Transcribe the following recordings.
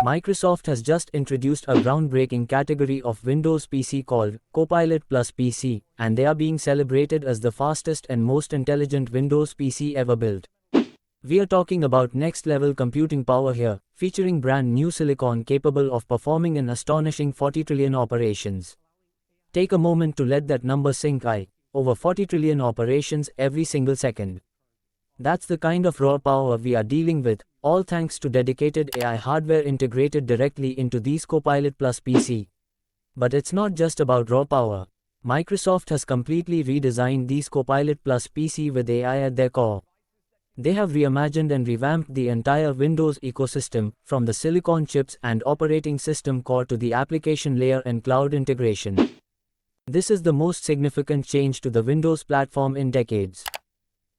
Microsoft has just introduced a groundbreaking category of Windows PC called Copilot Plus PC, and they are being celebrated as the fastest and most intelligent Windows PC ever built. We are talking about next-level computing power here, featuring brand new silicon capable of performing an astonishing 40 trillion operations. Take a moment to let that number sink in. Over 40 trillion operations every single second. That's the kind of raw power we are dealing with, all thanks to dedicated AI hardware integrated directly into these Copilot Plus PC. But it's not just about raw power. Microsoft has completely redesigned these Copilot Plus PC with AI at their core. They have reimagined and revamped the entire Windows ecosystem, from the silicon chips and operating system core to the application layer and cloud integration. This is the most significant change to the Windows platform in decades.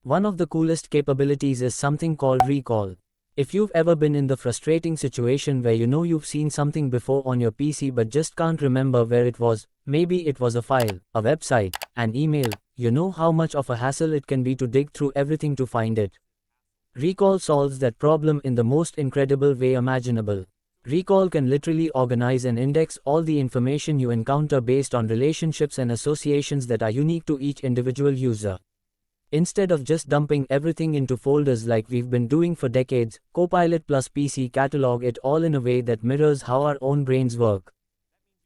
One of the coolest capabilities is something called recall. If you've ever been in the frustrating situation where you know you've seen something before on your PC but just can't remember where it was, maybe it was a file, a website, an email, you know how much of a hassle it can be to dig through everything to find it. Recall solves that problem in the most incredible way imaginable. Recall can literally organize and index all the information you encounter based on relationships and associations that are unique to each individual user. Instead of just dumping everything into folders like we've been doing for decades, Copilot Plus PC catalog it all in a way that mirrors how our own brains work.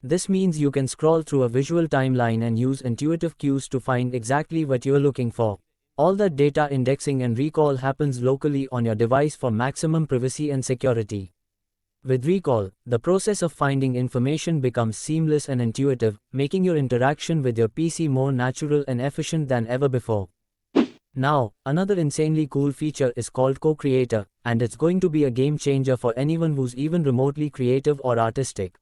This means you can scroll through a visual timeline and use intuitive cues to find exactly what you're looking for. All that data indexing and recall happens locally on your device for maximum privacy and security. With Recall, the process of finding information becomes seamless and intuitive, making your interaction with your PC more natural and efficient than ever before. Now, another insanely cool feature is called Co-Creator, and it's going to be a game changer for anyone who's even remotely creative or artistic.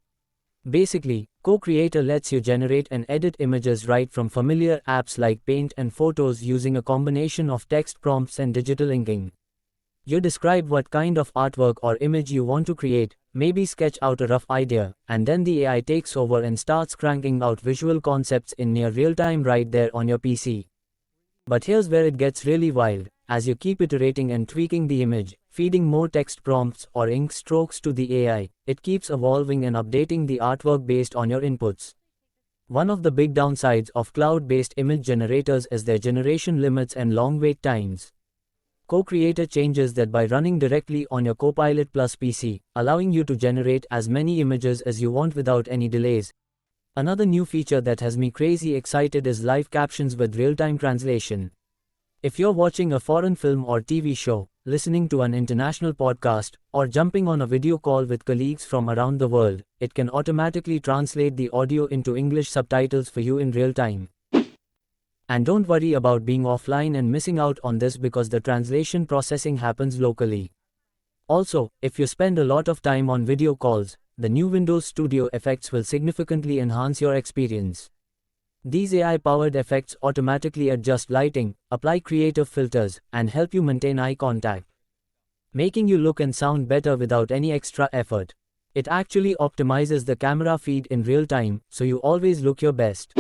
Basically, Co-Creator lets you generate and edit images right from familiar apps like Paint and Photos using a combination of text prompts and digital inking. You describe what kind of artwork or image you want to create, maybe sketch out a rough idea, and then the AI takes over and starts cranking out visual concepts in near real time right there on your PC. But here's where it gets really wild. As you keep iterating and tweaking the image, feeding more text prompts or ink strokes to the AI, it keeps evolving and updating the artwork based on your inputs. One of the big downsides of cloud-based image generators is their generation limits and long wait times. Co-Creator changes that by running directly on your Copilot Plus PC, allowing you to generate as many images as you want without any delays. Another new feature that has me crazy excited is live captions with real-time translation. If you're watching a foreign film or TV show, listening to an international podcast, or jumping on a video call with colleagues from around the world, it can automatically translate the audio into English subtitles for you in real time. And don't worry about being offline and missing out on this because the translation processing happens locally. Also, if you spend a lot of time on video calls, the new Windows Studio effects will significantly enhance your experience. These AI-powered effects automatically adjust lighting, apply creative filters, and help you maintain eye contact, making you look and sound better without any extra effort. It actually optimizes the camera feed in real time, so you always look your best.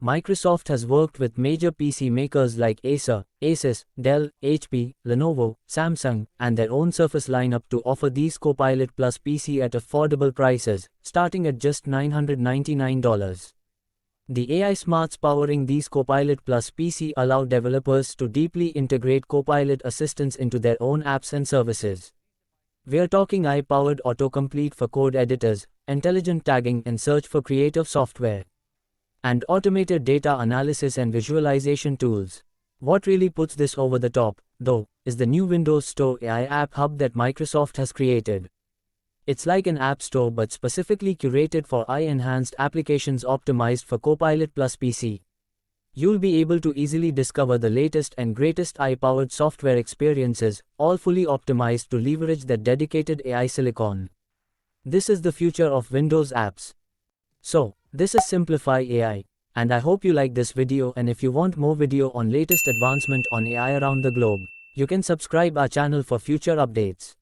Microsoft has worked with major PC makers like Acer, Asus, Dell, HP, Lenovo, Samsung, and their own Surface lineup to offer these Copilot Plus PC at affordable prices, starting at just $999. The AI smarts powering these Copilot Plus PC allow developers to deeply integrate Copilot assistants into their own apps and services. We're talking AI-powered autocomplete for code editors, intelligent tagging and search for creative software, and automated data analysis and visualization tools. What really puts this over the top, though, is the new Windows Store AI App Hub that Microsoft has created. It's like an app store but specifically curated for AI-enhanced applications optimized for Copilot Plus PC. You'll be able to easily discover the latest and greatest AI-powered software experiences, all fully optimized to leverage that dedicated AI silicon. This is the future of Windows apps. So, this is Simplify AI, and I hope you like this video, and if you want more video on latest advancement on AI around the globe, you can subscribe our channel for future updates.